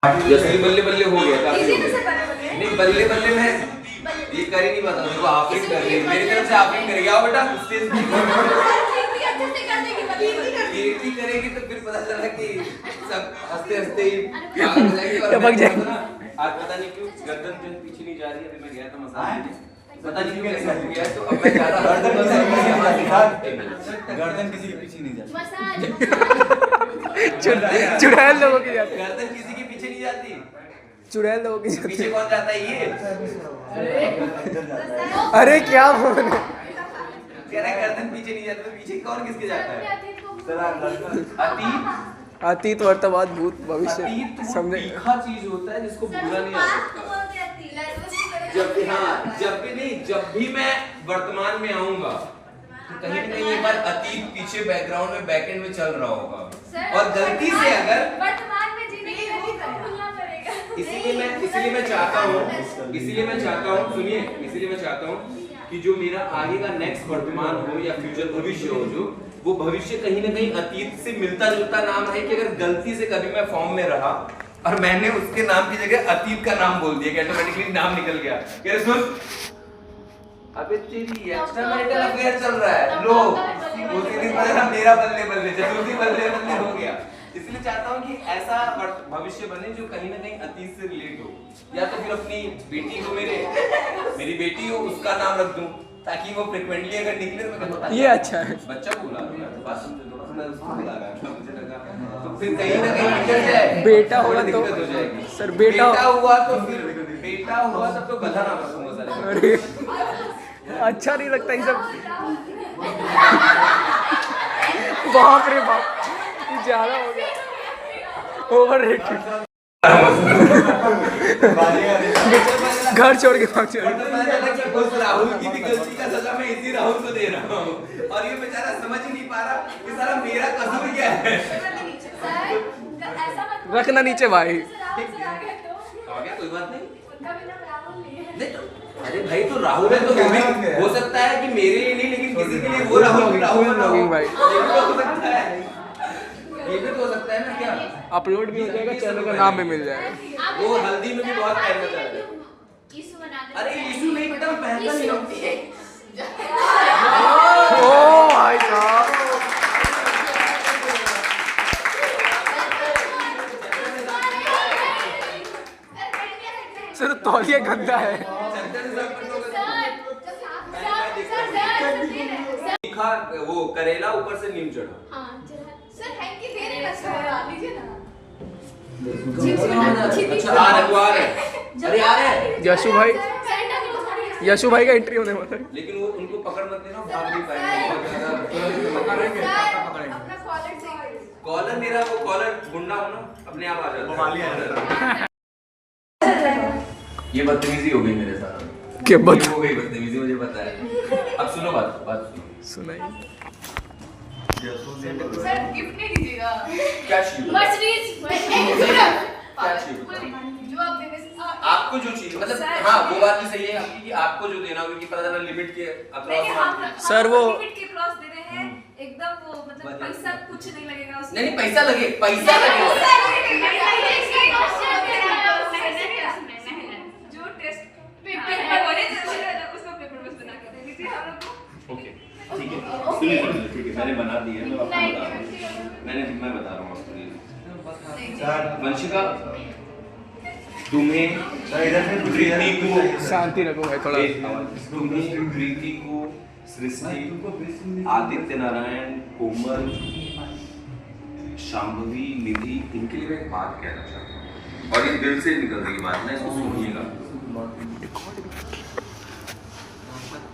जैसे बल्ले बल्ले हो गया काफी हो गया। नहीं बल्ले बल्ले में ये कर ही नहीं पाता, देखो आप ही कर रही है मेरी तरफ से, आप ही करेगी। आओ बेटा स्टेज पे ये करेगी तो फिर पता चला कि सब हंसते हंसते ही पागल हो जाएगी। और मैं ना आज पता नहीं क्यों गर्दन जो पीछे नहीं जा रही है। अभी मैं गया था मसाज, पता नहीं क्यों ऐसा हो गया है, तो अब मैं जा रहा हूं। गर्दन किसी के पीछे नहीं जाती, चुड़ैल लोगों की जाती है, गर्दन किसी के पीछे नहीं जाती, चुड़ैल लोगों की जाती पीछे है। कौन जाता है ये? अरे क्या बोल रहे कह रहा है गर्दन पीछे नहीं जाती, तो पीछे कौन किसके जाता है? अतीत, अतीत वर्तमान भूत भविष्य अतीत वो समझे। तीखा चीज होता है जिसको भूला नहीं आ सकता। जब भी मैं वर्तमान में आऊंगा तो कहीं ना कहीं एक बार अतीत पीछे बैकग्राउंड में बैकएंड में चल रहा होगा, और गलती से अगर वर्तमान में जीने के लिए भूलना पड़ेगा। इसीलिए मैं चाहता हूँ सुनिए, इसीलिए मैं चाहता हूँ कि जो मेरा आगे का नेक्स्ट वर्तमान हो या फ्यूचर भविष्य हो, जो वो भविष्य कहीं ना कहीं अतीत से मिलता जुलता नाम है। कि अगर गलती से कभी मैं फॉर्म में रहा और मैंने उसके नाम की जगह अतीत का नाम बोल दिया कि ऑटोमेटिकली नाम निकल गया। कह रहे सुन, अबे तेरी एक्स्ट्रा मैरिटल अफेयर चल रहा है, लो उसी दिन पता मेरा बल्ले बल्ले जरूरी बल्ले बल्ले हो गया। इसलिए चाहता हूँ कि ऐसा भविष्य बने जो कहीं ना कहीं अतीत से रिलेट हो, या तो फिर अपनी बेटी को मेरी बेटी हो उसका नाम रख दूं, ताकि वो फ्रीक्वेंटली अगर निकले तो मैं कहता ये अच्छा है। बच्चा को बुला रहा है, बात समझो थोड़ा सा, मैं उसको बुला रहा था, मुझे लगा तो फिर कहीं ना कहीं निकल जाए। बेटा होगा तो दिक्कत हो जाएगी सर, बेटा हुआ तो फिर बेटा हुआ तब तो गधा नाम रखूंगा सर। अरे अच्छा नहीं लगता ये सब। बाप रे बाप, ये ज्यादा हो गया, ओवर रेटेड। घर छोड़ के भाग चले। उस राहुल की भी गलती का सजा मैं इसी राहुल को दे रहा हूँ, और ये बेचारा समझ ही नहीं पा रहा कि सारा मेरा कसूर क्या है। रखना नीचे भाई। आ गया, कोई बात नहीं। नहीं तो अरे भाई तो राहुल है तो वो भी हो सकता है कि मेरे लिए नहीं, लेकिन किसी के लिए वो राहुल भाई ये भी तो हो सकता है, ये भी तो हो सकता है ना। क्या अपलोड भी हो जाएगा, चैनल का नाम भी मिल जाएगा। वो हल्दी में भी बहुत पहनना चाहता है। अरे यीशु नहीं बेटा, मैं पहनता नहीं हूँ। ओ भाई साहब, सर तौलिया गंदा है। तीखा वो करेला ऊपर से नीम चढ़ा। अच्छा आ रहे हैं यशु भाई का एंट्री होने वाला है। लेकिन वो उनको पकड़ मत लेना, भाग नहीं पाएंगे। कॉलर मेरा वो कॉलर गुंडा हो ना, अपने आप आ जाता है। ये बदतमीजी हो गई मेरे साथ। क्या हो गई बदतमीजी, मुझे पता है। अब सुनो बात सुनाइए। सर गिफ्ट नहीं दीजिएगा, क्या चाहिए? मर्सिडीज क्या चाहिए? जो आप देने से आपको जो चाहिए, मतलब हाँ वो बात भी सही है आपकी कि आपको जो देना होगा, कि पता चला लिमिट के अक्रॉस सर वो लिमिट के क्रॉस दे रहे हैं एकदम, वो मतलब पैसा कुछ नहीं लगेगा उसमें। नहीं पैसा लगे जो टेस्ट पेपर बोले उसको पेपर बस बना के दे दीजिए हम लोग को। ओके ठीक है, सुनिए मैंने बना दी है, मैं बता रहा हूँ आपको। वंशिका तुम्हें प्रीति को शांति रखो भाई थोड़ा। तुम्हें प्रीति को सृष्टि, आदित्य नारायण, कोमल, शांभवी, निधि, इनके लिए मैं एक बात कहना चाहता हूँ, और ये दिल से निकल रही बात है, इसको सुनिएगा।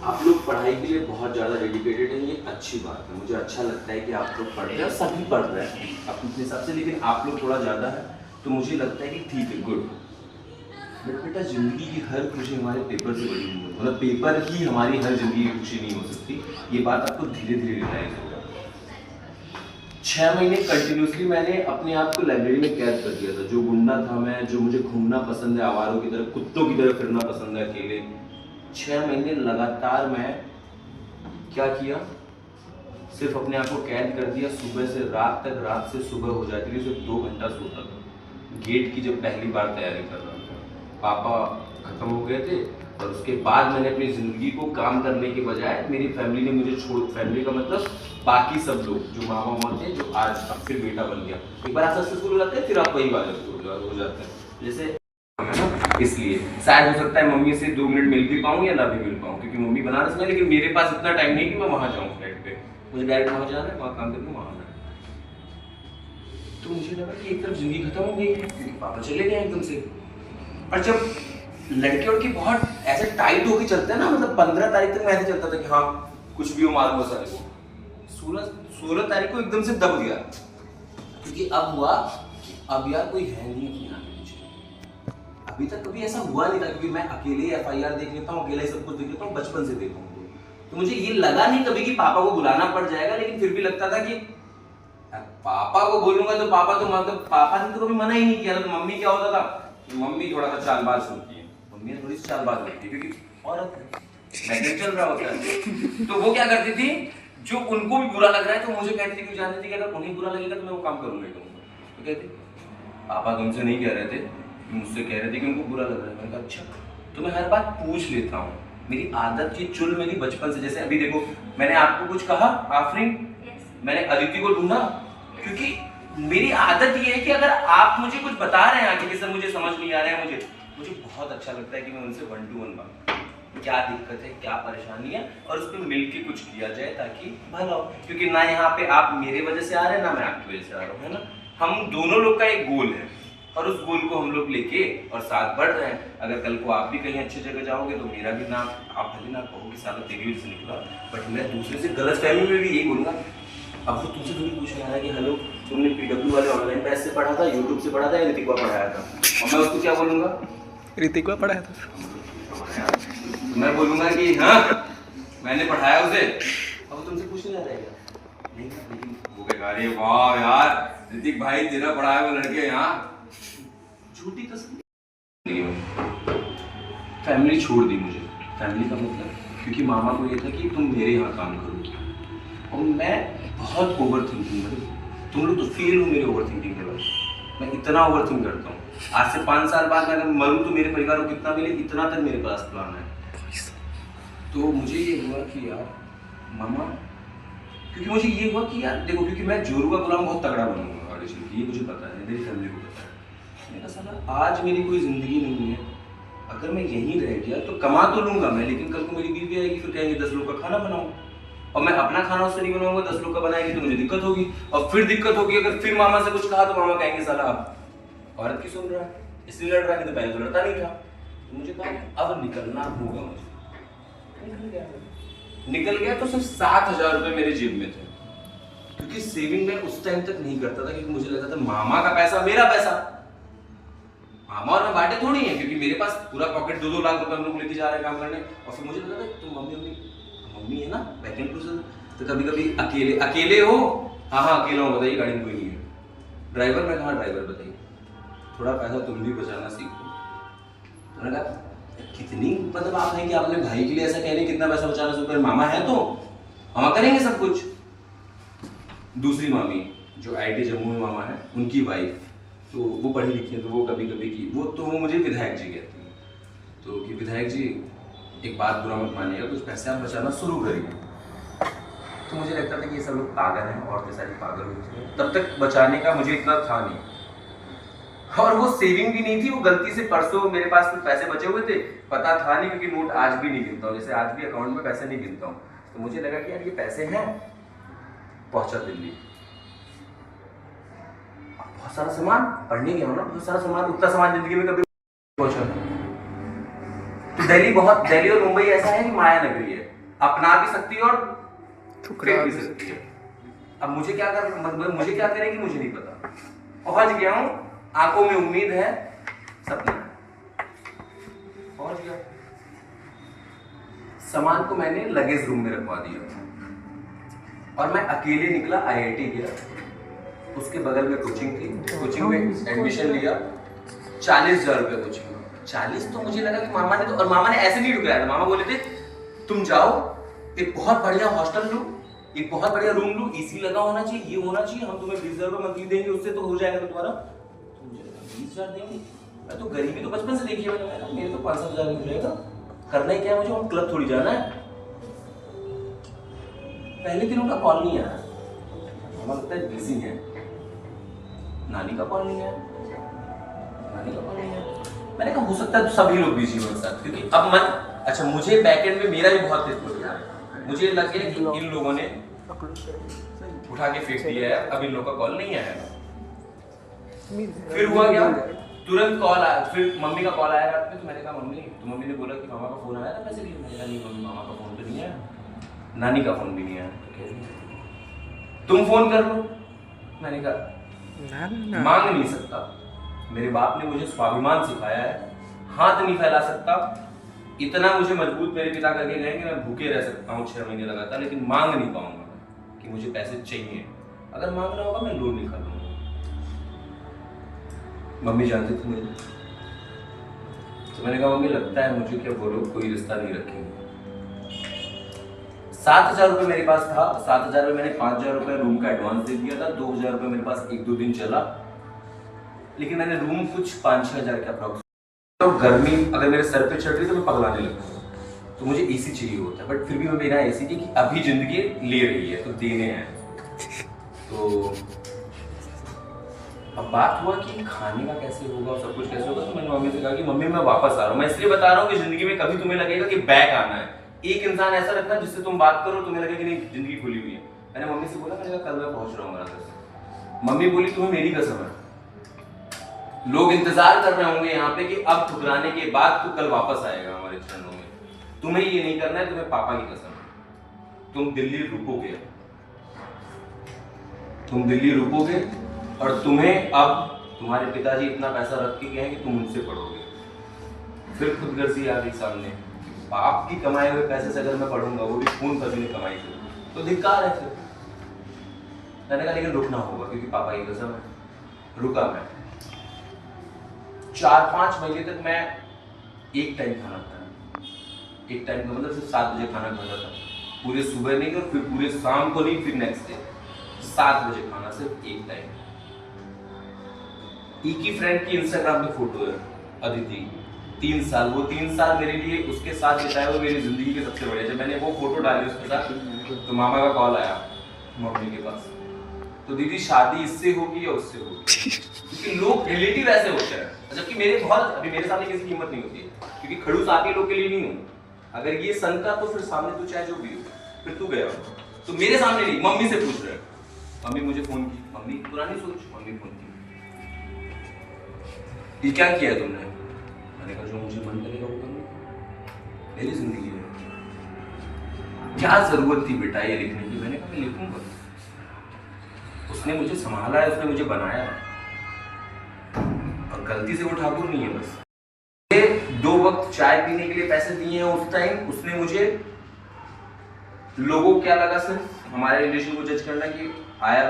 आप लोग पढ़ाई के लिए बहुत ज़्यादा डेडिकेटेड हैं, ये अच्छी बात है, मुझे अच्छा लगता है कि आप लोग पढ़ रहे हैं, सभी पढ़ रहे हैं अपने हिसाब से, लेकिन आप लोग थोड़ा ज़्यादा है तो मुझे लगता है कि ठीक है, गुड। बट बेटा जिंदगी की हर खुशी हमारे पेपर से बड़ी नहीं होती, मतलब पेपर ही हमारी हर जिंदगी की खुशी नहीं हो सकती, ये बात आपको धीरे धीरे रियलाइज होगा। 6 महीने कंटिन्यूसली मैंने अपने आप को लाइब्रेरी में कैद कर दिया था। जो गुंडा था मैं, जो मुझे घूमना पसंद है, आवारों की तरह, कुत्तों की तरह फिरना पसंद है अकेले, 6 महीने लगातार मैं क्या किया, सिर्फ अपने आप को कैद कर दिया। सुबह से रात तक, रात से सुबह हो जाती थी, सिर्फ 2 घंटा सोता था। गेट की जब पहली बार तैयारी कर रहा था, पापा खत्म हो गए थे और उसके बाद मैंने अपनी ज़िंदगी को काम करने के बजाय मेरी फैमिली ने मुझे छोड़, फैमिली का मतलब बाकी सब लोग जो मामा मामा थे, जो आज अब फिर बेटा बन गया, एक बार आप सक्सेसफुल हो जाते हैं फिर आप वही बात हो जाते हैं, जैसे इसलिए शायद हो सकता है मम्मी से 2 मिनट मिल भी पाऊँ या ना भी मिल पाऊँ, क्योंकि मम्मी बनारस में, लेकिन मेरे पास इतना टाइम नहीं कि मैं वहाँ जाऊँ फ्लाइट पे, मुझे डायरेक्ट वहाँ जाना है, वहाँ काम करके वहाँ आना है। तो मुझे लगा कि एक तरफ जिंदगी खत्म हो गई है क्योंकि पापा चले गए एकदम से। और जब लड़के उड़के बहुत ऐसे टाइट होके चलते हैं ना, मतलब 15 तारीख तक मैं ऐसे चलता था कि हाँ कुछ भी हो मालूम हो सारे को, 16 तारीख को एकदम से दब गया, क्योंकि अब हुआ कि अब यार कोई है नहीं अपने आगे पीछे। अभी तक कभी ऐसा हुआ नहीं था, क्योंकि मैं अकेले FIR देख लेता हूँ, अकेला ही सब कुछ देख लेता हूँ, बचपन से देखता हूँ, तो मुझे ये लगा नहीं कभी कि पापा को बुलाना पड़ जाएगा, लेकिन फिर भी लगता था कि पापा को बोलूंगा तो पापा तो मतलब पापा ने तो कभी मना ही नहीं किया। तो मम्मी क्या होता था, मम्मी थोड़ा सा चालबाज होती है, मम्मी थोड़ी सी चालबाज होती है क्योंकि औरत है, मैकेनिक चल रहा होता है, तो वो क्या करती थी, जो उनको भी बुरा लग रहा है तो मुझे कहती थी, जानती थी कि अगर उन्हें बुरा लगेगा तो मैं वो काम करूंगा ही करूंगा। तो कहती पापा तुमसे नहीं कह रहे थे, मुझसे कह रहे थे कि उनको बुरा लग रहा है। मैंने कहा अच्छा, तो मैं हर बात पूछ लेता हूँ, मेरी आदत ये चुल मेरी बचपन से। जैसे अभी देखो मैंने आपको कुछ कहा आफरीन, मैंने अदिति को ढूंढा, क्योंकि मेरी आदत ये है कि अगर आप मुझे कुछ बता रहे हैं आगे कि सर मुझे समझ नहीं आ रहा है, मुझे बहुत अच्छा लगता है कि मैं उनसे 1 to 1 बात, क्या दिक्कत है, क्या परेशानी है, और उस पर मिलके कुछ किया जाए ताकि भला हो। क्योंकि ना यहाँ पे आप मेरे वजह से आ रहे हैं, ना मैं आपकी वजह से आ रहा हूँ, है ना, हम दोनों लोग का एक गोल है और उस गोल को हम लोग लेके और साथ बढ़ रहे हैं। अगर कल को आप भी कहीं अच्छी जगह जाओगे तो मेरा भी नाम, आप भले ना कहो कि साला तेरी वजह से निकला, बट मैं दूसरे से गलतफहमी में भी यही बोलूँगा। अब वो तुमसे थोड़ी पूछ रहा है कि हेलो तुमने PW वाले ऑनलाइन बैच से पढ़ा था, यूट्यूब से पढ़ा था या ऋतिक पढ़ाया था, और मैं उसको क्या बोलूँगा, ऋतिक पढ़ाया था, मैं बोलूँगा कि हाँ मैंने पढ़ाया उसे। अब तुमसे पूछने जा रहेगा नहीं, लेकिन वो कहेगा अरे वाह यार ऋतिक भाई तेरा पढ़ाया हुआ लड़के यहाँ, झूठी तस्वीर। फैमिली छोड़ दी मुझे, फैमिली का मतलब क्योंकि मामा को ये था कि तुम मेरे यहाँ काम करोगे, और मैं बहुत ओवर थिंकिंग, मतलब तुम लोग तो फेल हो मेरे ओवर थिंकिंग के बाद, मैं इतना ओवर थिंक करता हूँ। आज से 5 साल बाद मैं अगर मरूँ तो मेरे परिवार को कितना मिले, इतना तक मेरे पास प्लान है। तो मुझे ये हुआ कि यार मामा, क्योंकि मुझे ये हुआ कि यार देखो, क्योंकि मैं जोरू का गुलाम बहुत तगड़ा बनूंगा ऑडिशन की, ये मुझे पता है, मेरी फैमिली को पता है। मेरा साला आज मेरी कोई ज़िंदगी नहीं है, अगर मैं यहीं रह गया तो कमा तो लूँगा मैं, लेकिन कल को मेरी बीवी आएगी फिर कहेंगे 10 लोग का खाना बनाऊँ, और मैं अपना खाना उससे नहीं बनाऊंगा, 10 लोग का बनाएंगे तो मुझे दिक्कत होगी, और फिर दिक्कत होगी अगर फिर मामा से कुछ कहा तो मामा कहेंगे साला औरत की सुन रहा है इसलिए लड़ रहा है, नहीं तो पहले तो लड़ता नहीं था। तो मुझे कहा अब निकलना होगा मुझे, निकल गया तो सिर्फ 7,000 रुपये मेरे जेब में थे, क्योंकि सेविंग मैं उस टाइम तक नहीं करता था, क्योंकि मुझे लगता था मामा का पैसा मेरा पैसा, मामा और मैं बांटे थोड़ी है, क्योंकि मेरे पास पूरा पॉकेट 2-2 लाख रुपए हम लोग लेके जा रहे हैं काम करने। और फिर मुझे लगा था तुम मम्मी है ना बैकएंड प्रोसेस, तो कभी कभी अकेले हो, हाँ अकेला हो, बताइए गाड़ी में कोई नहीं है, ड्राइवर में कहाँ ड्राइवर, बताइए थोड़ा पैसा तुम भी बचाना सीखो। तो मैंने कहा कितनी मतलब आप हैं कि आपने भाई के लिए ऐसा कह रहे हैं कितना पैसा बचाना सीखो, मामा है तो हम करेंगे सब कुछ। दूसरी मामी जो IT जम्मू में मामा है, उनकी वाइफ तो वो पढ़ी लिखी है, तो वो कभी कभी की वो मुझे विधायक जी कहती है, तो कि विधायक जी एक बात बुरा मत मानिएगा, कुछ पैसे आप बचाना शुरू करिए। तो मुझे लगता था कि ये सब लोग पागल हैं, औरतें सारी पागल होती हैं, तब तक बचाने का मुझे इतना था नहीं, और वो सेविंग भी नहीं थी, वो गलती से परसों मेरे पास कुछ पैसे बचे हुए थे, पता था नहीं, क्योंकि नोट आज भी नहीं गिनता हूँ, जैसे आज भी अकाउंट में पैसे नहीं गिनता हूँ, तो मुझे लगा कि यार ये पैसे हैं, पहुंचा दिल्ली, बहुत सारा सामान, पढ़ने गया हूँ ना, बहुत सारा सामान, उतना सामान जिंदगी में कभी पहुंचा। तो दिल्ली और मुंबई ऐसा है कि माया नगरी है, अपना भी सकती है और फेंक भी सकती है। अब मुझे क्या करेगी मुझे नहीं पता, पहुंच गया हूँ, आंखों में उम्मीद है, सपना पहुंच गया। सामान को मैंने लगेज रूम में रखवा दिया और मैं अकेले निकला, IIT गया, उसके बगल में कोचिंग थी, कोचिंग में एडमिशन लिया, 40,000 रुपये कोचिंग। 40 तो मुझे लगा कि मामा ने तो, और मामा ने ऐसे नहीं रुकाया था, मामा बोले थे तुम जाओ, एक बहुत बढ़िया हॉस्टल लो, एक बहुत बढ़िया रूम लो, AC लगा होना चाहिए, ये होना चाहिए, हम तुम्हें 20,000 रुपये मंथली देंगे, उससे तो हो जाएगा तुम्हारा। 20,000 देंगे? मैं तो गरीबी तो बचपन से देखी है मैंने, मेरे तो 5-7 हज़ार मिलेगा। करना ही क्या है मुझे, हम क्लब थोड़ी जाना है। पहले दिन उनका कॉल नहीं आया, हमें लगता है बिजी है। नानी का कॉल नहीं आया, नानी का कॉल नहीं आया। मैंने कहा हो सकता है सभी लोग बिजी हो एक साथ, क्योंकि अब मन अच्छा मुझे बैकएंड में मेरा भी बहुत तेज हो गया। मुझे लग गया कि इन लोगों ने उठा के फेंक दिया है, अब इन लोगों का कॉल नहीं आया। फिर हुआ क्या, तुरंत कॉल आया, फिर मम्मी का कॉल आया रात में। तो मैंने कहा मम्मी, तो मम्मी ने बोला कि मामा का फोन आया था पैसे लिए। मैंने कहा नहीं मम्मी, मामा का फोन तो नहीं आया, नानी का फोन भी नहीं आया। तो कह रही तुम फोन कर लो। मैंने कहा मांग नहीं सकता, मेरे बाप ने मुझे स्वाभिमान सिखाया है, हाथ नहीं फैला सकता। इतना मुझे मजबूत मेरे पिता करके गए कि मैं भूखे रह सकता हूँ 6 महीने लगातार, लेकिन मांग नहीं पाऊंगा कि मुझे पैसे चाहिए। अगर मांगना होगा मैं लोन निकाल लूंगा। मम्मी जानती थी मुझे, तो मैंने कहा मम्मी लगता है मुझे कि वो लोग कोई रिश्ता नहीं रखेंगे। 7,000 रुपये मेरे पास था, 7,000 में मैंने 5,000 रुपये रूम का एडवांस दे दिया था। 2,000 रुपये मेरे पास 1-2 दिन चला, लेकिन मैंने रूम कुछ 5-6 हज़ार के अप्रॉक्स। तो गर्मी अगर मेरे सर पे चढ़ रही तो मैं पगलाने लगता हूँ, तो मुझे एसी चाहिए होता है। बट फिर भी मैं मेरा एसी की कि अभी जिंदगी ले रही है तो देने हैं। तो अब बात हुआ कि खाने का कैसे होगा और सब कुछ कैसे होगा। तो मैंने मम्मी से कहा कि मम्मी मैं वापस आ रहा हूँ। मैं इसलिए बता रहा हूँ कि जिंदगी में कभी तुम्हें लगेगा कि बैक आना है। एक इंसान ऐसा रखना जिससे तुम बात करो तुम्हें लगे कि नहीं जिंदगी खुली हुई है। मैंने मम्मी से बोला, मैंने कहा कल मैं पहुंच रहा हूँ घर से। मम्मी बोली तुम्हें मेरी कसम है, लोग इंतजार कर रहे होंगे यहाँ पे कि अब ठुकराने के बाद तू कल वापस आएगा हमारे चरणों में। तुम्हें ये नहीं करना है, तुम्हें पापा की कसम है। तुम दिल्ली रुकोगे, तुम दिल्ली रुकोगे और तुम्हें अब तुम्हारे पिताजी इतना पैसा रख के गए हैं कि तुम उनसे पढ़ोगे। फिर खुदगर्जी आ गई सामने, बाप की कमाए हुए पैसे से अगर मैं पढ़ूंगा, वो भी खून पसीने कमाई से, तो धिक्कार है। फिर मैंने कहा लेकिन रुकना होगा क्योंकि पापा की कसम है। रुका मैं 4-5 महीने तक मैं एक टाइम खाना खाया। एक टाइम का मतलब सिर्फ 7 बजे खाना खाता था, पूरे सुबह नहीं और फिर पूरे शाम को नहीं, फिर नेक्स्ट डे 7 बजे खाना, सिर्फ एक टाइम। एक ही फ्रेंड की इंस्टाग्राम पे फोटो है, अदिति, 3 साल। वो 3 साल मेरे लिए उसके साथ बिताए हुए मेरी जिंदगी के सबसे बड़े। जब मैंने वो फोटो डाली उसके साथ, तो मामा का कॉल आया मम्मी के पास, तो दीदी शादी इससे होगी या उससे होगी, क्योंकि लोग रिलेटिव ऐसे होते हैं। जबकि मेरे बहुत अभी मेरे सामने किसी की हिम्मत नहीं होती है, क्योंकि खड़ूस आपके लोग के लिए नहीं हूँ। अगर ये संता तो फिर सामने तो चाहे जो भी हो, फिर तू गया तो मेरे सामने नहीं, मम्मी से पूछ रहे। मम्मी मुझे फोन की, मम्मी पुरानी सोच, मम्मी फोन की, ये क्या किया है तुमने? मैंने कहा जो मुझे मन करेगा वो करूँगा, मेरी जिंदगी है, क्या जरूरत थी बेटा ये लिखने की? मैंने कहा मैं लिखूंगा। उसने मुझे संभाला है, उसने मुझे बनाया है, और गलती से वो ठाकुर नहीं है। बस 2 वक्त चाय पीने के लिए पैसे दिए हैं उस टाइम। उसने मुझे, लोगों को क्या लगा सिर्फ हमारे रिलेशन को जज करना कि आया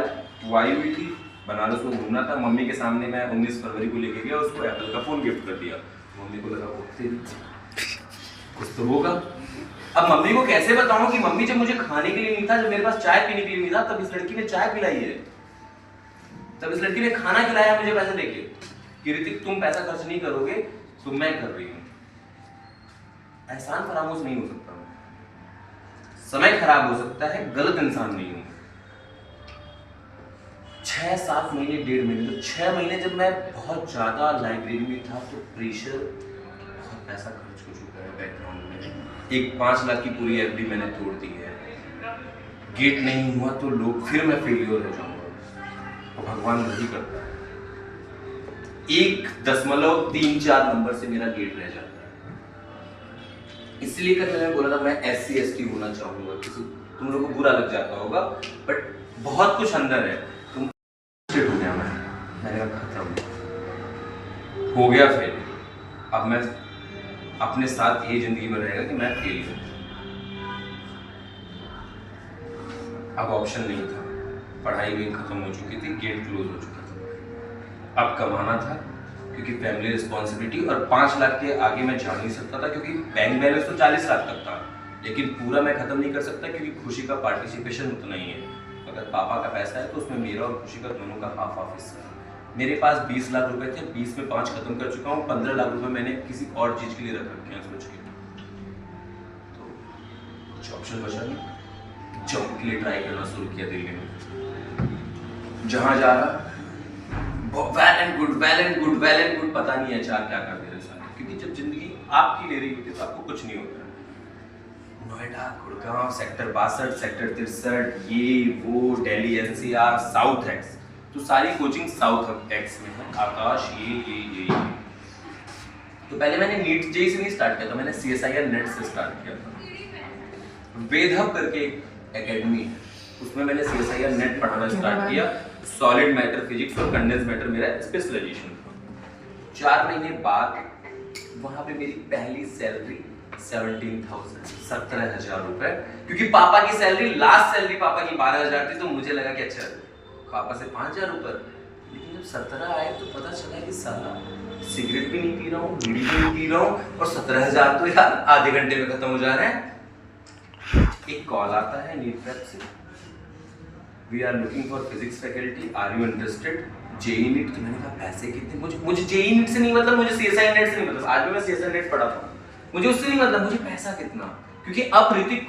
वो आई हुई थी, बनारस में घूमना था, मम्मी के सामने मैं 19 फरवरी को लेके गया, उसको एप्पल का फोन गिफ्ट कर दिया। मम्मी को लगा कुछ तो होगा। अब मम्मी को कैसे बताऊं कि मम्मी जब मुझे खाने के लिए नहीं था, जब मेरे पास चाय पीने के लिए नहीं था, तब इस लड़की ने चाय पिलाई है, तब इस लड़की ने खाना खिलाया मुझे पैसे देके कि ऋतिक तुम पैसा खर्च नहीं करोगे तो मैं कर रही हूँ। एहसान फरामोश नहीं हो सकता, समय खराब हो सकता है, गलत इंसान नहीं हूँ। 6-7 महीने, 1.5 महीने, तो 6 महीने जब मैं बहुत ज्यादा लाइब्रेरी में था, तो प्रेशर, बहुत पैसा खर्च हो चुका है बैकग्राउंड में। एक 5 लाख की पूरी एफडी मैंने तोड़ दी है। गेट नहीं हुआ तो लोग, फिर मैं फेलियर हो जाऊंगा, तो भगवान वही करता है। 1.34 नंबर से मेरा गेट रह जाता है। इसलिए कर मैंने बोला था मैं SC ST होना चाहूंगा। किसी तुम लोगों को बुरा लग जाता होगा, बट बहुत कुछ अंदर है। तुम हो गया, मैंने कहा खत्म हो गया, फेल। अब मैं अपने साथ ये जिंदगी में रहेगा कि मैं फेल हूं। अब ऑप्शन नहीं था, पढ़ाई भी खत्म हो चुकी थी, गेट क्लोज हो चुका था। अब कमाना था, क्योंकि फैमिली रिस्पॉन्सिबिलिटी, और 5 लाख के आगे मैं जा नहीं सकता था, क्योंकि बैंक बैलेंस तो 40 लाख तक था, लेकिन पूरा मैं खत्म नहीं कर सकता क्योंकि खुशी का पार्टिसिपेशन उतना ही है। अगर पापा का पैसा है तो उसमें मेरा और खुशी का दोनों का हाफ हिस्सा है। मेरे पास 20 लाख रुपए थे, 20 में 5 खत्म कर चुका हूँ, 15 लाख रुपए मैंने किसी और चीज के लिए रख रखे हैं सोच के। तो कुछ ऑप्शन बचा नहीं, जॉब के लिए ट्राई करना शुरू किया दिल्ली में। जहां जा रहा well and good, well and good, well and good, पता नहीं HR क्या कर दे रहे सारे, क्योंकि जब जिंदगी आपकी ले रही होती है तो आपको कुछ नहीं होता है। नोएडा, गुड़गांव, सेक्टर 62, सेक्टर 63, ये वो, दिल्ली NCR, साउथ एक्स, तो सारी कोचिंग साउथ एक्स में है। आकाश ये। तो पहले मैंने नीट जेई से नहीं स्टार्ट किया था, मैंने CSIR नेट से स्टार्ट किया था। वेदहब करके एक एकेडमी है, उसमें मैंने CSIR नेट पढ़ाना स्टार्ट किया। सॉलिड मैटर फिजिक्स और कंडेंस मैटर मेरा स्पेशलाइजेशन था। 4 महीने बाद वहां पे मेरी पहली सैलरी 17,000 रुपए, क्योंकि पापा की सैलरी, लास्ट सैलरी पापा की 12,000 थी, तो मुझे लगा कि अच्छा पापा से 5,000 ऊपर। लेकिन जब 17 आए तो पता चला कि साला सिगरेट भी नहीं पी रहा हूँ, बीड़ी भी नहीं पी रहा हूँ, और 17,000 तो यार आधे घंटे में खत्म हो जा रहे हैं। एक कॉल आता है नीट प्रेप से, we are looking for physics faculty, are you interested? JEE NEET. तो मैंने कहा पैसे कितने? मुझे जेई नीट से नहीं मतलब, मुझे CSI नेट से नहीं मतलब, आज भी मैं CSI नेट पढ़ा था, मुझे उससे नहीं मतलब, मुझे पैसा कितना, क्योंकि अब ऋतिक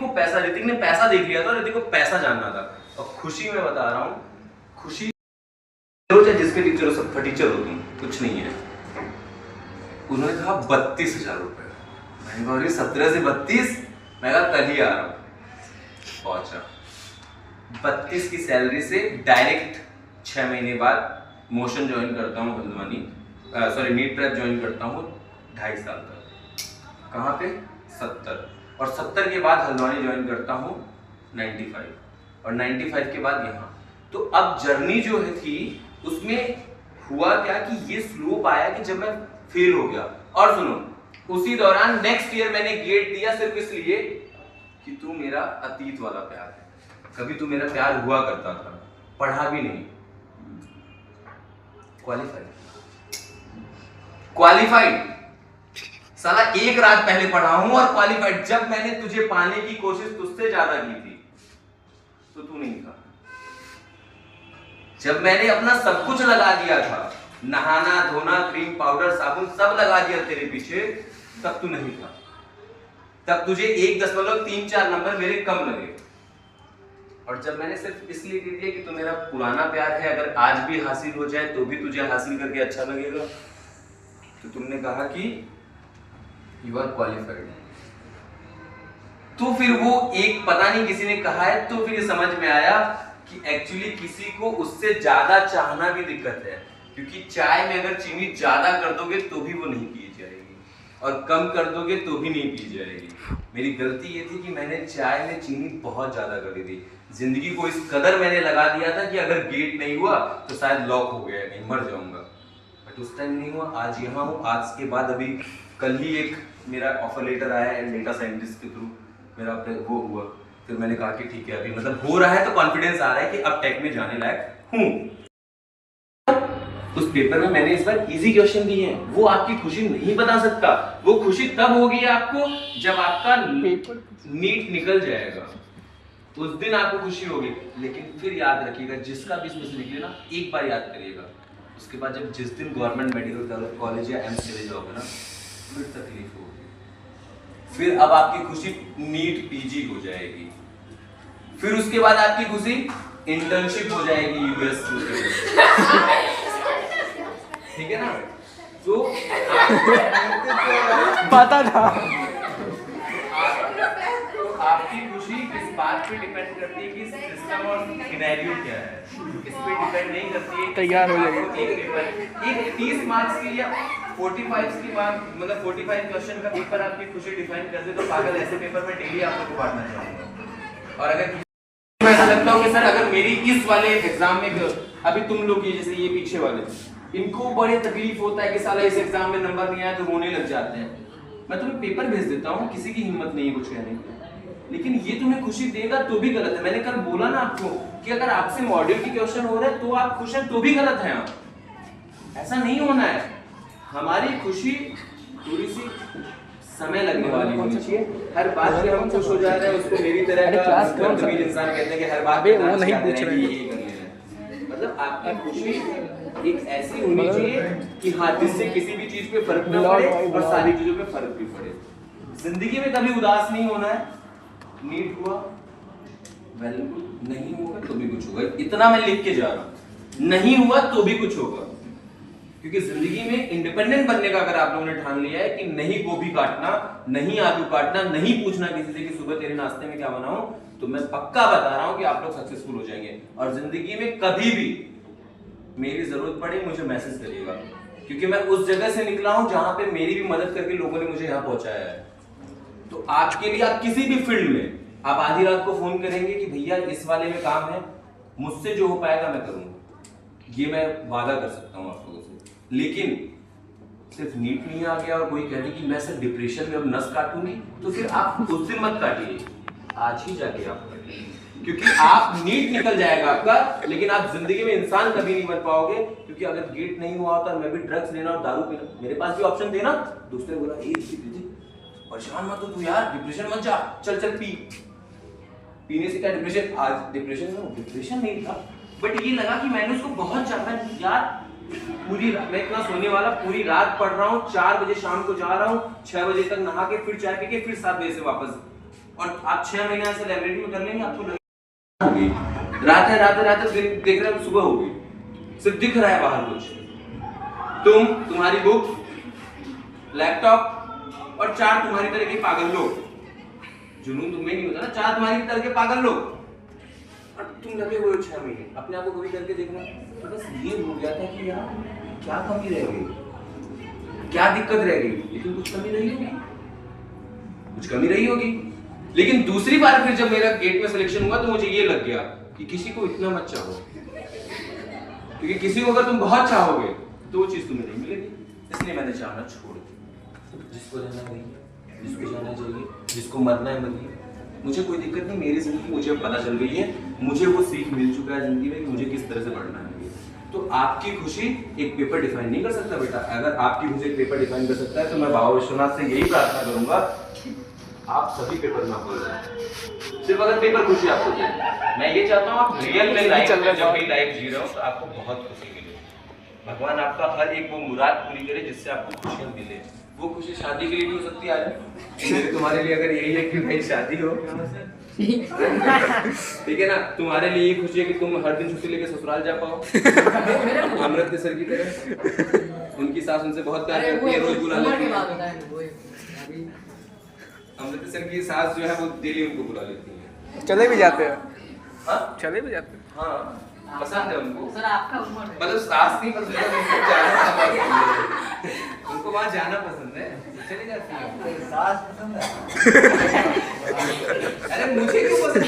ने पैसा देख लिया था, ऋतिक को पैसा जानना था। और खुशी में बता रहा हूँ, खुशी चाहे जिसके टीचर हो, सबका टीचर हो तुम, कुछ नहीं है। उन्होंने कहा 32,000 रुपए, मैंने कहा 17 से 32, मैं कहा कल ही आ रहा हूँ। पहुंचा 32 की सैलरी से डायरेक्ट 6 महीने बाद मोशन ज्वाइन करता हूँ Haldwani, sorry NEET Prep join करता हूँ 2.5 साल तक। कहाँ पे? 70, और 70 के बाद हल्द्वानी ज्वाइन करता हूँ 95, और 95 के बाद यहाँ। तो अब जर्नी जो है थी उसमें हुआ क्या कि ये स्लोप आया कि जब मैं फेल हो गया। और सुनो, उसी दौरान नेक्स्ट ईयर मैंने गेट दिया सिर्फ इसलिए कि तू मेरा अतीत वाला प्यार है, कभी तू मेरा प्यार हुआ करता था, पढ़ा भी नहीं, क्वालिफाइड साला एक रात पहले पढ़ा हूं और क्वालिफाइड। जब मैंने तुझे पाने की कोशिश तुझसे ज्यादा की थी तो तू नहीं था। जब मैंने अपना सब कुछ लगा दिया था, नहाना धोना, क्रीम पाउडर साबुन सब लगा दिया तेरे पीछे, तब तू नहीं था। तब तुझे 1.34 नंबर मेरे कम लगे। और जब मैंने सिर्फ इसलिए दे दिया कि तू मेरा पुराना प्यार है, अगर आज भी हासिल हो जाए तो भी तुझे हासिल करके अच्छा लगेगा, तो तुमने कहा कि यू आर क्वालिफाइड। तो फिर वो एक पता नहीं किसी ने कहा है, तो फिर ये समझ में आया कि एक्चुअली किसी को उससे ज्यादा चाहना भी दिक्कत है, क्योंकि चाय में अगर चीनी ज्यादा कर दोगे तो भी वो नहीं पी जाएगी, और कम कर दोगे तो भी नहीं पी जाएगी। मेरी गलती ये थी कि मैंने चाय में चीनी बहुत ज्यादा कर दी थी। जिंदगी को इस कदर मैंने लगा दिया था कि अगर गेट नहीं हुआ तो शायद लॉक हो गया, नहीं मर जाऊंगा। बट उस टाइम नहीं हुआ, आज यहाँ हूँ। आज के बाद अभी कल ही एक मेरा ऑफर लेटर आया है डेटा साइंटिस्ट के थ्रू, मेरा वो हुआ। फिर मैंने कहा कि ठीक है, अभी मतलब हो रहा है तो कॉन्फिडेंस आ रहा है कि अब टेक में जाने लायक हूँ। उस पेपर में मैंने इस बार इजी क्वेश्चन दिए हैं, वो आपकी खुशी नहीं बता सकता। वो खुशी तब होगी आपको जब आपका नीट निकल जाएगा, उस दिन आपको खुशी होगी। लेकिन फिर याद रखिएगा, जिसका भी इसमें से निकले ना, एक बार याद करिएगा, उसके बाद जब जिस दिन गवर्नमेंट मेडिकल कॉलेज या एम्स चले जाओगे ना, फिर तकलीफ होगी। फिर अब आपकी खुशी नीट पीजी हो जाएगी, फिर उसके बाद आपकी खुशी इंटर्नशिप हो जाएगी यूएस में। ठीक है ना? तो पता था। आपकी खुशी इस बात पे डिपेंड करती है कि सिस्टम और सिनेरियो क्या है, इस पे डिपेंड नहीं करती है। तैयार हो जाएगी। एक पेपर, एक 30 मार्क्स की या 45 की बात, मतलब 45 क्वेश्चन का पेपर आपकी खुशी डिफाइन कर दे तो पागल, ऐसे पेपर में डेली आप लोग को बांटना चाहूंगा। और अगर ऐसा लगता हो कि सर अगर मेरी इस वाले एग्जाम में, अभी तुम लोग ये जैसे ये पीछे वाले, इनको बड़े तकलीफ होता है कि साला इस एग्जाम में नंबर नहीं आया तो रोने लग जाते हैं। मैं तुम्हें पेपर भेज देता हूँ, किसी की हिम्मत नहीं है कुछ कहने की, लेकिन ये तुम्हें खुशी देगा तो भी गलत है। मैंने कल बोला ना आपको कि अगर आपसे मॉड्यूल की क्वेश्चन हो रहा है तो आप खुश हैं तो भी गलत है। आप ऐसा नहीं होना है। हमारी खुशी थोड़ी सी समय लगने वाली होनी चाहिए। हर बात पे हम खुश हो जा रहे हैं, उसको मेरी तरह का इंसान कहते हैं कि हर बात पे वो नहीं पूछ रहे हैं, मतलब आपकी खुशी एक ऐसी होनी चाहिए कि हाँ जिससे किसी भी चीज पे फर्क ना पड़े और सारी चीजों पे फर्क भी पड़े। जिंदगी में कभी उदास नहीं होना है। नीट हुआ वेल, नहीं हुआ तो भी कुछ होगा, इतना मैं लिख के जा रहा हूं। नहीं हुआ तो भी कुछ होगा, क्योंकि जिंदगी में इंडिपेंडेंट बनने का अगर आप लोगों ने ठान लिया है कि नहीं गोभी काटना, नहीं आलू काटना, नहीं पूछना किसी से कि सुबह तेरे नाश्ते में क्या बनाऊं, तो मैं पक्का बता रहा हूं कि आप लोग सक्सेसफुल हो जाएंगे। और जिंदगी में कभी भी मेरी जरूरत पड़े मुझे मैसेज करिएगा, क्योंकि मैं उस जगह से निकला हूं जहां पे मेरी भी मदद करके लोगों ने मुझे यहां पहुंचाया है। तो आपके लिए आप किसी भी फील्ड में आप आधी रात को फोन करेंगे कि भैया इस वाले में काम है, मुझसे जो हो पाएगा मैं करूंगा, ये मैं वादा कर सकता हूं आप लोगों से। लेकिन सिर्फ नीट नहीं आ गया और कोई कहते कि मैं सिर्फ डिप्रेशन में अब नस काटूंगी, तो फिर आप उस दिन मत काटिए, आज ही जाके आप काटिए, क्योंकि आप नीट निकल जाएगा आपका, लेकिन आप जिंदगी में इंसान कभी नहीं बन पाओगे। क्योंकि अगर गेट नहीं हुआ होता मैं भी ड्रग्स लेना और दारू पीना, मेरे पास भी ऑप्शन थे ना। दूसरे बोला परेशान मत हो तू यार, डिप्रेशन मत जा, चल चल पी, पीने से क्या डिप्रेशन, आज डिप्रेशन में डिप्रेशन नहीं था, बट ये लगा कि मैंने उसको बहुत ज्यादा यार, पूरी मैं इतना सोने वाला, पूरी रात पढ़ रहा हूँ, 4 बजे शाम को जा रहा हूँ, 6 बजे तक नहा के फिर चाय पी के फिर 7 बजे से वापस। और आप 6 महीना ऐसे लाइब्रेरी में कर लेंगे, आपको रात है रात देख रहे हो सुबह हो गई, सिर्फ दिख रहा है बाहर कुछ, तुम्हारी बुक, लैपटॉप और 4 तुम्हारी तरह के पागल लोग, जुनून तुम्हें नहीं होता ना, 4 तुम्हारी तरह के पागल लोग, और तुम लगे हुए हो 6 महीने। अपने आप को कभी करके देखना, तो बस ये हो गया था कि यार क्या कमी रह गई, क्या दिक्कत रह गई, लेकिन कुछ कमी रही होगी, कुछ कमी रही होगी। लेकिन दूसरी बार फिर जब मेरा गेट में सिलेक्शन हुआ तो मुझे ये लग गया कि किसी को इतना मत चाहो, क्योंकि किसी को अगर तुम बहुत चाहोगे तो वो चीज तुम्हें नहीं मिलेगी। इसलिए मैंने चाहना छोड़ दिया, जिसको रहना है जिसको जाना चाहिए, जिसको मरना है मरिए, मुझे कोई दिक्कत नहीं। मेरी जिंदगी मुझे पता चल गई है, मुझे वो सीख मिल चुका है जिंदगी में कि मुझे किस तरह से बढ़ना है। तो आपकी खुशी एक पेपर डिफाइन नहीं कर सकता बेटा। अगर आपकी खुशी एक पेपर डिफाइन कर सकता है तो मैं बाबा विश्वनाथ से यही प्रार्थना करूंगा कि आप सभी पेपर ना भूल जाए, सिर्फ अगर पेपर खुशी आपको दे। मैं ये चाहता हूँ आप रियल में लाइफ में जब भी लाइफ जी रहे हो तो आपको बहुत खुशी मिले, भगवान आपका हर एक वो मुराद पूरी करे जिससे आपको खुशियां मिले। वो खुशी शादी के लिए भी हो सकती है, आज तुम्हारे लिए अगर यही है कि भाई शादी हो, ठीक है ना, तुम्हारे लिए ये खुशी है कि तुम हर दिन छुट्टी लेके ससुराल जा पाओ, अमृत सर की तरह। उनकी सास उनसे बहुत प्यार करती है, रोज बुला लेती है। अमृत सर की सास जो है वो डेली उनको बुला लेती है, चले भी जाते हैं। हाँ चले भी जाते हैं। हाँ पसंद है उनको, सर आपका उम्र मतलब सास नहीं पसंद है, उनको जाना पसंद है, उनको वहाँ जाना पसंद है, चली जाती है। सास पसंद है? अरे मुझे क्यों पसंद,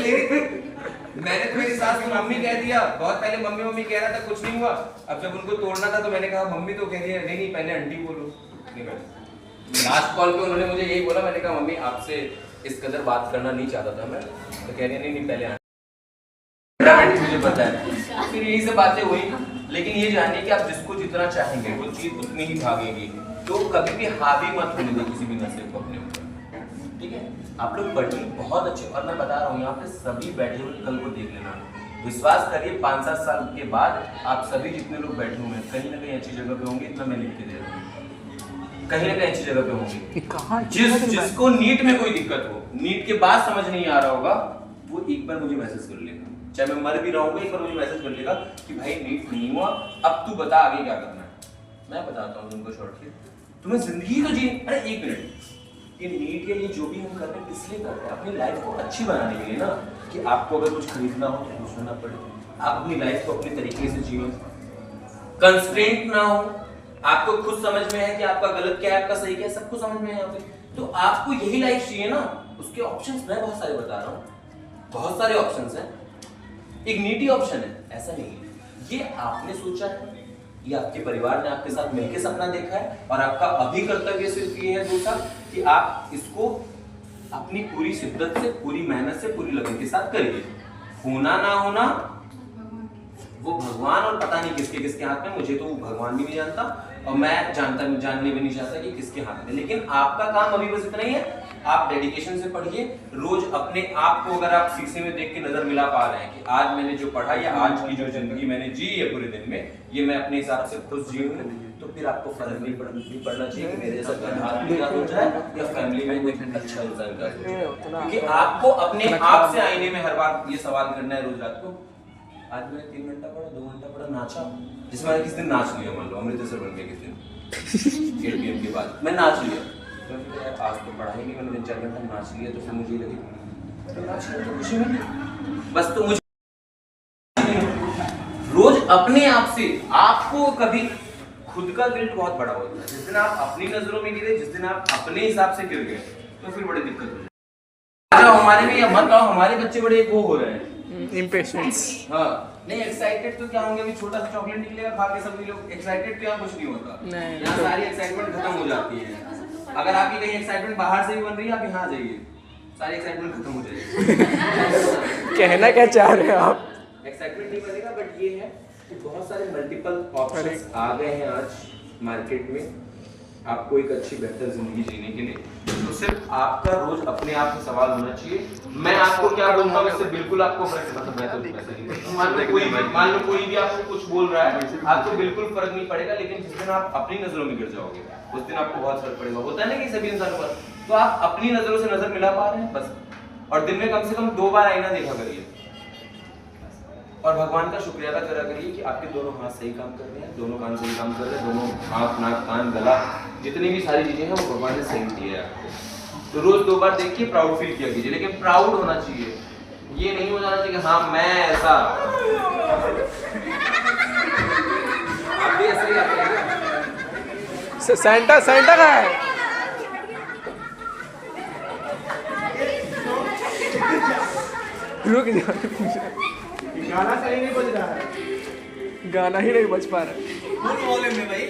मैंने तो मेरी सास को मम्मी कह दिया, बहुत पहले मम्मी मम्मी कह रहा था, कुछ नहीं हुआ। अब जब उनको तोड़ना था तो मैंने कहा मम्मी तो कह रही है, नहीं पहले आंटी बोलो। लास्ट कॉल पे उन्होंने मुझे यही बोला, मैंने कहा मम्मी आपसे इस कदर बात करना नहीं चाहता था मैं, तो कह रही है नहीं पहले मुझे पता है। फिर यही सब बातें हुई, लेकिन ये जानिए कि आप जिसको जितना चाहेंगे वो चीज उतनी ही भागेगी। तो कभी भी हावी मत होने दो किसी भी नशे को अपने ऊपर, ठीक है। आप लोग पढ़िए बहुत अच्छे, और मैं बता रहा हूँ यहाँ पे सभी बैठे हुए कल को देख लेना, विश्वास करिए 5-7 साल के बाद आप सभी जितने लोग बैठे हुए हैं कहीं ना कहीं अच्छी जगह पे होंगे, इतना मैं लिख के दे रहा हूँ, कहीं ना कहीं अच्छी जगह पे होंगे। जिसको नीट में कोई दिक्कत हो, नीट के बाद समझ नहीं आ रहा होगा, वो एक बार मुझे मैसेज कर लेगा, चाहे मैं मर भी रहूंगा, एक बार मुझे मैसेज कर लेगा कि भाई नीट नहीं हुआ, अब तू बता आगे क्या करना है। मैं बताता हूँ तुमको शॉर्टली, तुम्हें जिंदगी तो जी। अरे एक मिनट, ये नीट या ये जो भी हम कर रहे हैं इसलिए कर रहे हैं, अपनी लाइफ को अच्छी बनाने के लिए ना, कि आपको अगर कुछ खरीदना हो तो कुछ ना पड़े, आप अपनी लाइफ को अपने तरीके से जियो, कंस्ट्रेंट ना हो, आपको खुद समझ में है कि आपका गलत क्या है, आपका सही क्या है, सबको समझ में है यहाँ पे। तो आपको यही लाइफ चाहिए ना, उसके ऑप्शंस मैं बहुत सारे बता रहा हूँ, बहुत सारे ऑप्शंस हैं। एक नीट ही ऑप्शन है, ऐसा नहीं है, ये आपने सोचा है, ये आपके परिवार ने आपके साथ मिलकर सपना देखा है, और आपका अभी कर्तव्य सिर्फ ये है दोस्तों कि आप इसको अपनी पूरी शिद्दत से, पूरी मेहनत से, पूरी लगन के साथ करिए। होना ना होना वो भगवान और पता नहीं किसके किसके हाथ में, मुझे तो भगवान भी नहीं जानता, और मैं जानने भी नहीं चाहता कि किसके हाथ में। लेकिन आपका काम अभी बस इतना ही है, आप डेडिकेशन से पढ़िए। रोज अपने आप को अगर आप शीशे में देख के नजर मिला पा रहे हैं कि आज मैंने जो पढ़ा या आज की जो जिंदगी मैंने जी है पूरे दिन में, ये मैं अपने हिसाब से खुश जी हूँ, तो फिर आपको फर्क नहीं पड़ना चाहिए कि मेरे जैसा घर आदमी क्या सोच रहा है या फैमिली में कोई अच्छा इंसान क्या सोच रहा है। क्योंकि आपको अपने आप से आईने में हर बार ये सवाल करना है रोज रात को, आज मैंने 3 घंटा पढ़ा, 2 घंटा पढ़ा, नाचा, जिसमें मैंने किस दिन नाच लिया, मान लो अमृतसर बन गया किस दिन 8 PM के बाद मैं नाच लिया, तो फिर यार आज तो पढ़ा ही नहीं, मैंने 3-4 घंटा नाच लिया, तो फिर मुझे लगे तो नाच लिया तो खुशी मिली बस। तो मुझे रोज अपने आप से, आपको कभी खुद का गिल्ट बहुत बड़ा होता है। जिस दिन आप अपनी नजरों में गिरे, जिस दिन आप अपने हिसाब से गिर गए, तो फिर बड़ी दिक्कत हो जाती है। हमारे में या मत आओ, हमारे बच्चे बड़े वो हो रहे हैं इम्पेशेंस। हाँ नहीं, एक्साइटेड तो क्या होंगे, अभी छोटा सा चॉकलेट निकलेगा खा के सभी लोग एक्साइटेड, तो यहाँ कुछ नहीं होता, यहाँ सारी एक्साइटमेंट खत्म हो जाती है। अगर आपकी कहीं एक्साइटमेंट बाहर से भी बन रही है, आप यहाँ आ जाइए, सारी एक्साइटमेंट खत्म हो जाएगी। कहना क्या चाह रहे हैं आप? एक्साइटमेंट नहीं बनेगा, बट ये है कि बहुत सारे मल्टीपल ऑप्शंस आ गए हैं आज मार्केट में आपको एक अच्छी बेहतर जिंदगी जीने के लिए। तो सिर्फ आपका रोज अपने आप से सवाल होना चाहिए, मैं आपको क्या बोलता हूँ इससे बिल्कुल आपको फर्क, मतलब मैं तो ऐसा नहीं, मान लो कोई भी आपको कुछ बोल रहा है, आपको बिल्कुल फर्क नहीं पड़ेगा। लेकिन जिस दिन आप अपनी नजरों में गिर जाओगे, उस दिन आपको बहुत फर्क पड़ेगा। होता है ना कि सभी इंसानों पर, तो आप अपनी नजरों से नजर मिला पा रहे हैं बस, और दिन में कम से कम 2 बार आईना देखा करिए, और भगवान का शुक्रिया अदा करा करिए कि आपके दोनों हाथ सही काम कर रहे हैं, दोनों कान सही काम कर रहे हैं, दोनों आँख नाक कान गला जितनी भी सारी चीजें हैं वो भगवान ने सही दी है आपको। तो रोज 2 बार देखिए, प्राउड फील किया कीजिए, लेकिन प्राउड होना चाहिए, ये नहीं हो जाना चाहिए कि हाँ मैं ऐसा, आप भी ऐसे ही करते हैं। सैंटा का है। रुक जा, गाना सही नहीं बज रहा है, गाना ही नहीं बज पा रहा है। फुल वॉल्यूम में भाई।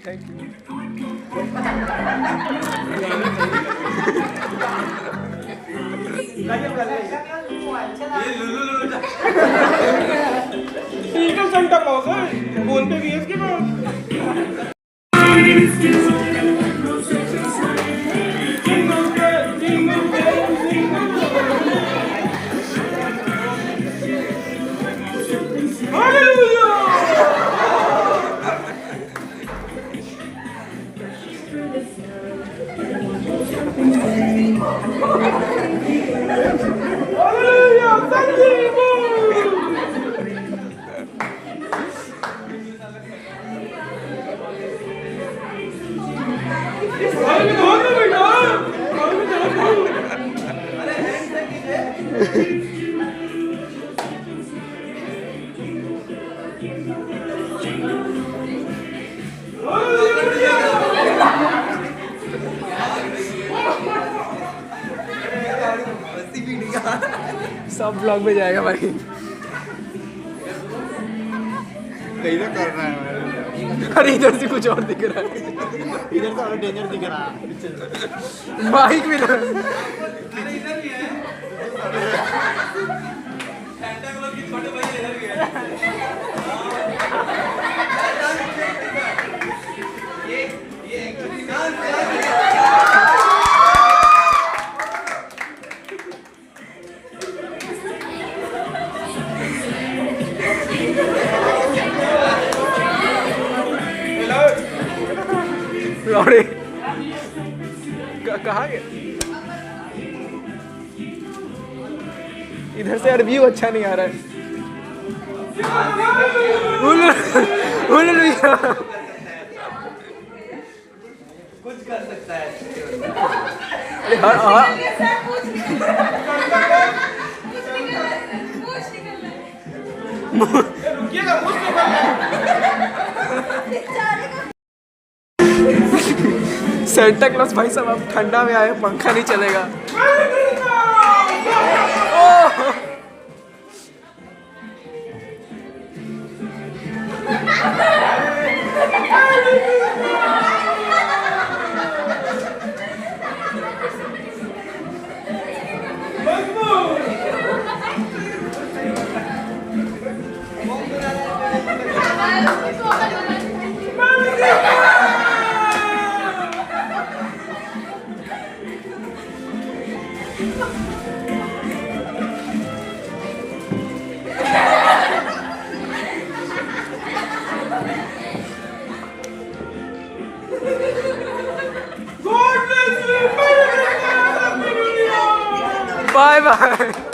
Thank you. ये लुलु संता क्लॉज है, फोन पे भी है इसके पास। सब ब्लॉग में जाएगा भाई। इधर कर रहा है, अरे इधर से कुछ और दिख रहा है, इधर से और डेंजर दिख रहा है। बाइक भी अरे इधर भी है, सैंटा क्लॉज की छोटे भाई इधर भी है। ये एक्चुअली अरे कहाँ गया? इधर से यार व्यू अच्छा नहीं आ रहा है। कुछ कर सकता है। अरे हाँ हाँ रुकिएगा, मुझ सेंटा क्लॉज भाई साहब, आप ठंडा में आए, पंखा नहीं चलेगा। God bless you. Bye bye.